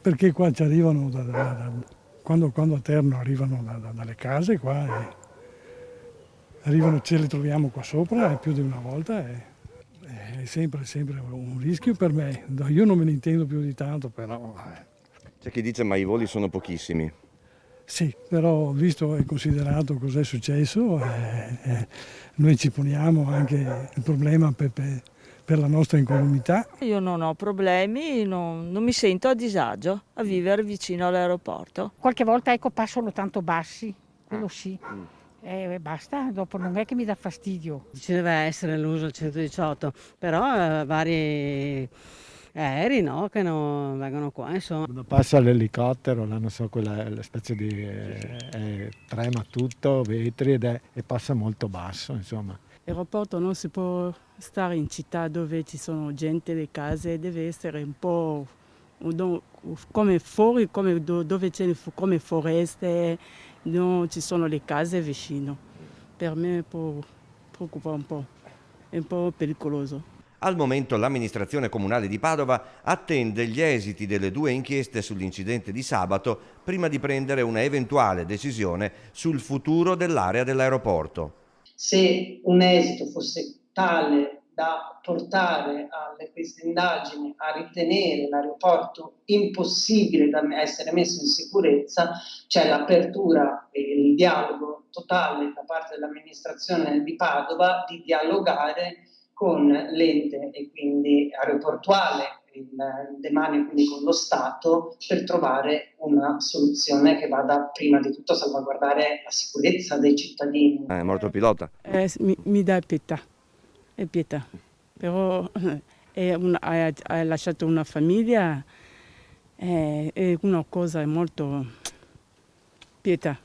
Perché qua ci arrivano, quando a Terno arrivano dalle case qua, arrivano, ce le troviamo qua sopra più di una volta, è sempre un rischio per me. No, io non me ne intendo più di tanto, però C'è chi dice ma i voli sono pochissimi. sì, però visto e considerato cos'è successo, noi ci poniamo anche il problema per la nostra incolumità. Io non ho problemi, non mi sento a disagio a vivere vicino all'aeroporto. Qualche volta ecco passano tanto bassi, quello sì. E basta, dopo non è che mi dà fastidio. Ci deve essere l'uso del 118, però vari aerei no, che non vengono qua, insomma. Quando passa l'elicottero, là non so, quella è la specie di trema tutto, vetri e passa molto basso, insomma. L'aeroporto non si può stare in città dove ci sono gente, le case, deve essere un po' come fuori, dove c'è come foreste, non ci sono le case vicino. Per me preoccupa un po', è un po' pericoloso. Al momento l'amministrazione comunale di Padova attende gli esiti delle 2 inchieste sull'incidente di sabato prima di prendere una eventuale decisione sul futuro dell'area dell'aeroporto. Se un esito fosse tale da portare alle queste indagini a ritenere l'aeroporto impossibile da essere messo in sicurezza, c'è l'apertura e il dialogo totale da parte dell'amministrazione di Padova di dialogare con l'ente e quindi aeroportuale in demanio quindi con lo Stato per trovare una soluzione che vada prima di tutto a salvaguardare la sicurezza dei cittadini. È morto il pilota? Mi dà pietà, è pietà, però ha lasciato una famiglia, è una cosa molto pietà.